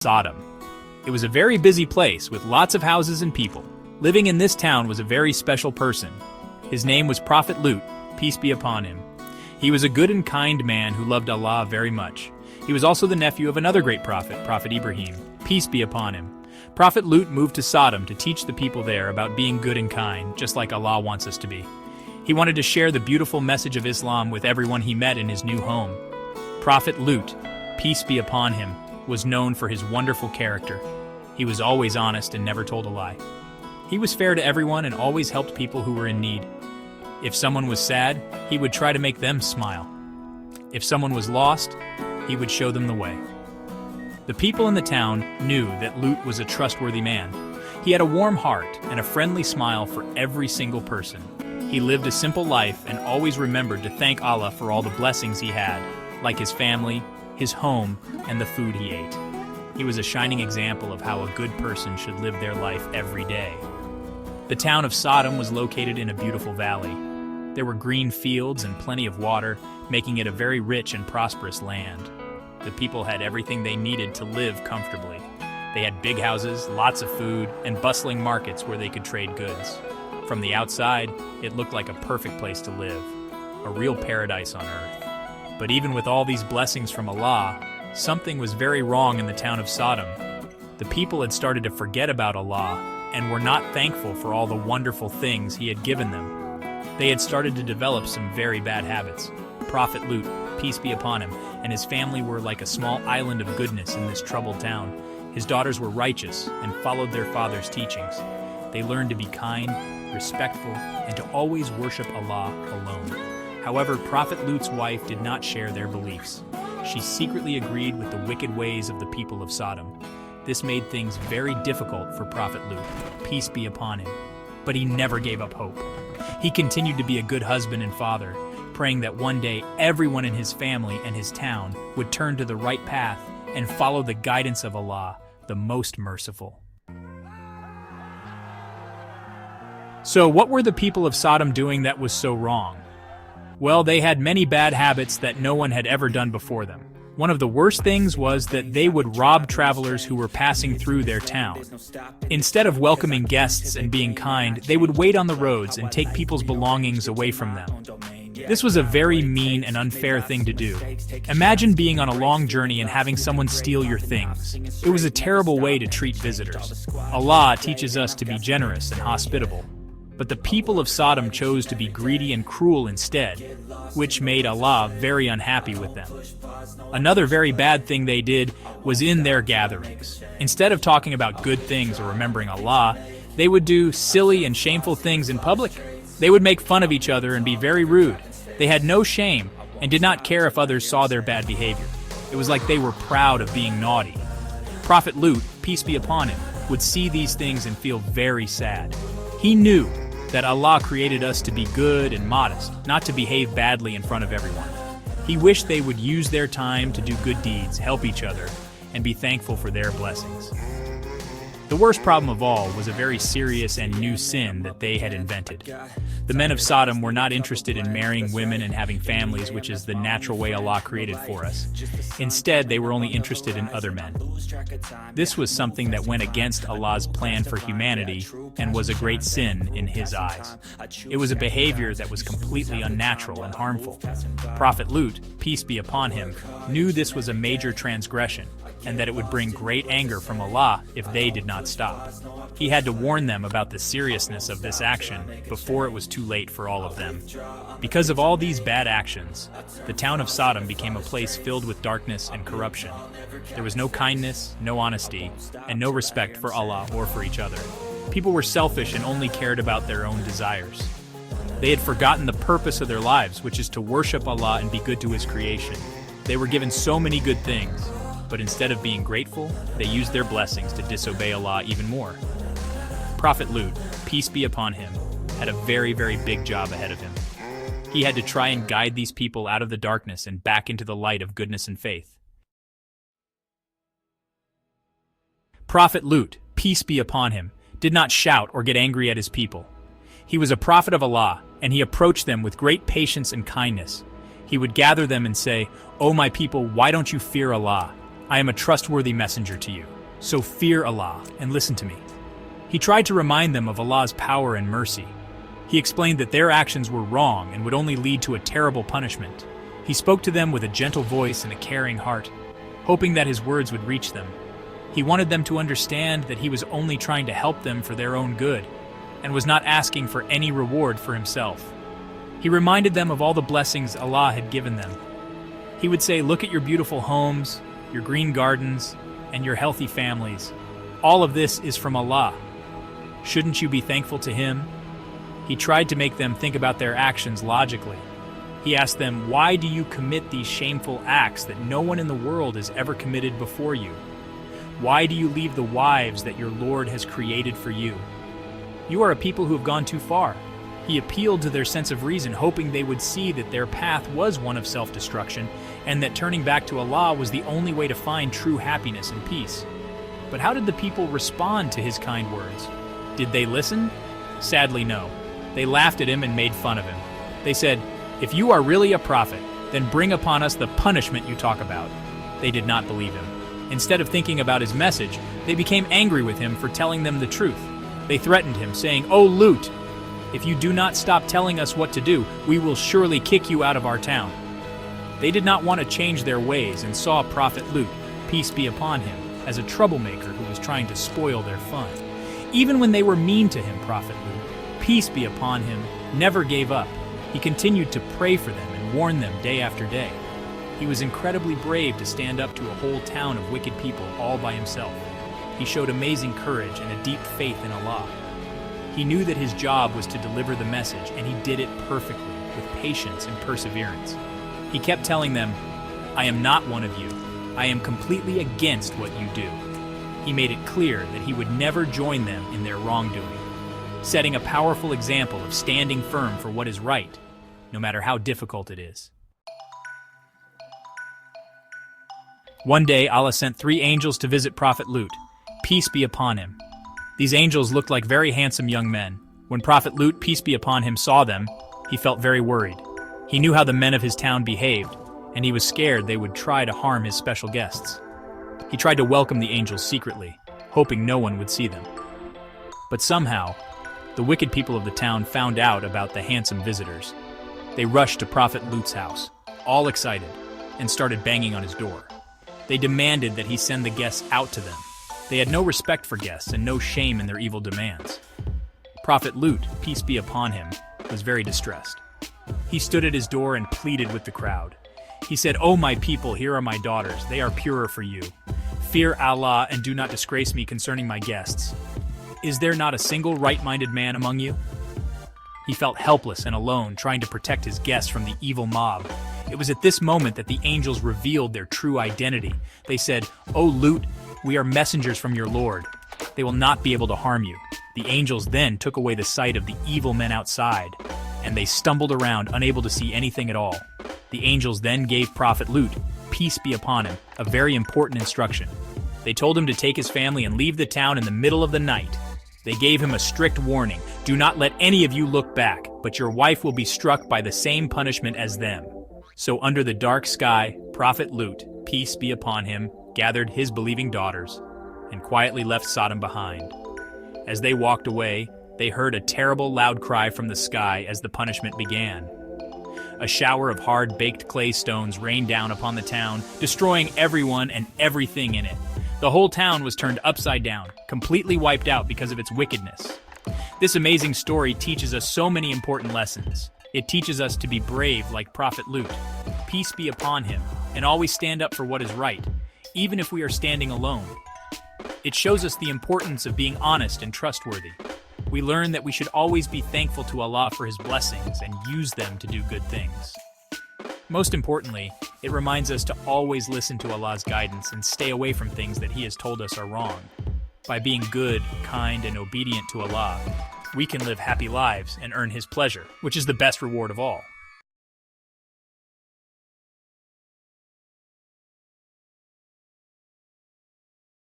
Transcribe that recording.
Sodom. It was a very busy place with lots of houses and people. Living in this town was a very special person. His name was Prophet Lut, peace be upon him. He was a good and kind man who loved Allah very much. He was also the nephew of another great prophet, Prophet Ibrahim, peace be upon him. Prophet Lut moved to Sodom to teach the people there about being good and kind, just like Allah wants us to be. He wanted to share the beautiful message of Islam with everyone he met in his new home. Prophet Lut, peace be upon him, was known for his wonderful character. He was always honest and never told a lie. He was fair to everyone and always helped people who were in need. If someone was sad, he would try to make them smile. If someone was lost, he would show them the way. The people in the town knew that Lut was a trustworthy man. He had a warm heart and a friendly smile for every single person. He lived a simple life and always remembered to thank Allah for all the blessings he had, like his family, his home, and the food he ate. He was a shining example of how a good person should live their life every day. The town of Sodom was located in a beautiful valley. There were green fields and plenty of water, making it a very rich and prosperous land. The people had everything they needed to live comfortably. They had big houses, lots of food, and bustling markets where they could trade goods. From the outside, it looked like a perfect place to live, a real paradise on earth. But even with all these blessings from Allah, something was very wrong in the town of Sodom. The people had started to forget about Allah and were not thankful for all the wonderful things He had given them. They had started to develop some very bad habits. Prophet Lut, peace be upon him, and his family were like a small island of goodness in this troubled town. His daughters were righteous and followed their father's teachings. They learned to be kind, respectful, and to always worship Allah alone. However, Prophet Lut's wife did not share their beliefs. She secretly agreed with the wicked ways of the people of Sodom. This made things very difficult for Prophet Lut, peace be upon him. But he never gave up hope. He continued to be a good husband and father, praying that one day everyone in his family and his town would turn to the right path and follow the guidance of Allah, the most merciful. So what were the people of Sodom doing that was so wrong? Well, they had many bad habits that no one had ever done before them. One of the worst things was that they would rob travelers who were passing through their town. Instead of welcoming guests and being kind, they would wait on the roads and take people's belongings away from them. This was a very mean and unfair thing to do. Imagine being on a long journey and having someone steal your things. It was a terrible way to treat visitors. Allah teaches us to be generous and hospitable. But the people of Sodom chose to be greedy and cruel instead, which made Allah very unhappy with them. Another very bad thing they did was in their gatherings. Instead of talking about good things or remembering Allah, they would do silly and shameful things in public. They would make fun of each other and be very rude. They had no shame and did not care if others saw their bad behavior. It was like they were proud of being naughty. Prophet Lut, peace be upon him, would see these things and feel very sad. He knew that Allah created us to be good and modest, not to behave badly in front of everyone. He wished they would use their time to do good deeds, help each other, and be thankful for their blessings. The worst problem of all was a very serious and new sin that they had invented. The men of Sodom were not interested in marrying women and having families, which is the natural way Allah created for us. Instead, they were only interested in other men. This was something that went against Allah's plan for humanity and was a great sin in His eyes. It was a behavior that was completely unnatural and harmful. Prophet Lut, peace be upon him, knew this was a major transgression and that it would bring great anger from Allah if they did not stop. He had to warn them about the seriousness of this action before it was too late for all of them. Because of all these bad actions, the town of Sodom became a place filled with darkness and corruption. There was no kindness, no honesty, and no respect for Allah or for each other. People were selfish and only cared about their own desires. They had forgotten the purpose of their lives, which is to worship Allah and be good to His creation. They were given so many good things, but instead of being grateful, they used their blessings to disobey Allah even more. Prophet Lut, peace be upon him, had a very, very big job ahead of him. He had to try and guide these people out of the darkness and back into the light of goodness and faith. Prophet Lut, peace be upon him, did not shout or get angry at his people. He was a prophet of Allah, and he approached them with great patience and kindness. He would gather them and say, "O my people, why don't you fear Allah? I am a trustworthy messenger to you, so fear Allah and listen to me. He tried to remind them of Allah's power and mercy. He explained that their actions were wrong and would only lead to a terrible punishment. He spoke to them with a gentle voice and a caring heart, hoping that his words would reach them. He wanted them to understand that he was only trying to help them for their own good, and was not asking for any reward for himself. He reminded them of all the blessings Allah had given them. He would say, look at your beautiful homes, your green gardens, and your healthy families. All of this is from Allah. Shouldn't you be thankful to Him? He tried to make them think about their actions logically. He asked them, why do you commit these shameful acts that no one in the world has ever committed before you? Why do you leave the wives that your Lord has created for you? You are a people who have gone too far. He appealed to their sense of reason, hoping they would see that their path was one of self-destruction, and that turning back to Allah was the only way to find true happiness and peace. But how did the people respond to his kind words? Did they listen? Sadly, no. They laughed at him and made fun of him. They said, if you are really a prophet, then bring upon us the punishment you talk about. They did not believe him. Instead of thinking about his message, they became angry with him for telling them the truth. They threatened him, saying, "O Lut, if you do not stop telling us what to do, we will surely kick you out of our town." They did not want to change their ways and saw Prophet Lut, peace be upon him, as a troublemaker who was trying to spoil their fun. Even when they were mean to him, Prophet Lut, peace be upon him, never gave up. He continued to pray for them and warn them day after day. He was incredibly brave to stand up to a whole town of wicked people all by himself. He showed amazing courage and a deep faith in Allah. He knew that his job was to deliver the message, and he did it perfectly, with patience and perseverance. He kept telling them, "I am not one of you. I am completely against what you do." He made it clear that he would never join them in their wrongdoing, setting a powerful example of standing firm for what is right, no matter how difficult it is. One day, Allah sent 3 angels to visit Prophet Lut, peace be upon him. These angels looked like very handsome young men. When Prophet Lut, peace be upon him, saw them, he felt very worried. He knew how the men of his town behaved, and he was scared they would try to harm his special guests. He tried to welcome the angels secretly, hoping no one would see them. But somehow, the wicked people of the town found out about the handsome visitors. They rushed to Prophet Lut's house, all excited, and started banging on his door. They demanded that he send the guests out to them. They had no respect for guests and no shame in their evil demands. Prophet Lut, peace be upon him, was very distressed. He stood at his door and pleaded with the crowd. He said, "O my people, here are my daughters. They are purer for you. Fear Allah and do not disgrace me concerning my guests. Is there not a single right-minded man among you?" He felt helpless and alone, trying to protect his guests from the evil mob. It was at this moment that the angels revealed their true identity. They said, "O Lut, we are messengers from your Lord. They will not be able to harm you." The angels then took away the sight of the evil men outside, and they stumbled around, unable to see anything at all. The angels then gave Prophet Lut, peace be upon him, a very important instruction. They told him to take his family and leave the town in the middle of the night. They gave him a strict warning: do not let any of you look back, but your wife will be struck by the same punishment as them. So under the dark sky, Prophet Lut, peace be upon him, gathered his believing daughters and quietly left Sodom behind. As they walked away, they heard a terrible loud cry from the sky as the punishment began. A shower of hard-baked clay stones rained down upon the town, destroying everyone and everything in it. The whole town was turned upside down, completely wiped out because of its wickedness. This amazing story teaches us so many important lessons. It teaches us to be brave like Prophet Lut, peace be upon him, and always stand up for what is right, even if we are standing alone. It shows us the importance of being honest and trustworthy. We learn that we should always be thankful to Allah for his blessings and use them to do good things. Most importantly, it reminds us to always listen to Allah's guidance and stay away from things that he has told us are wrong. By being good, kind, and obedient to Allah, we can live happy lives and earn his pleasure, which is the best reward of all.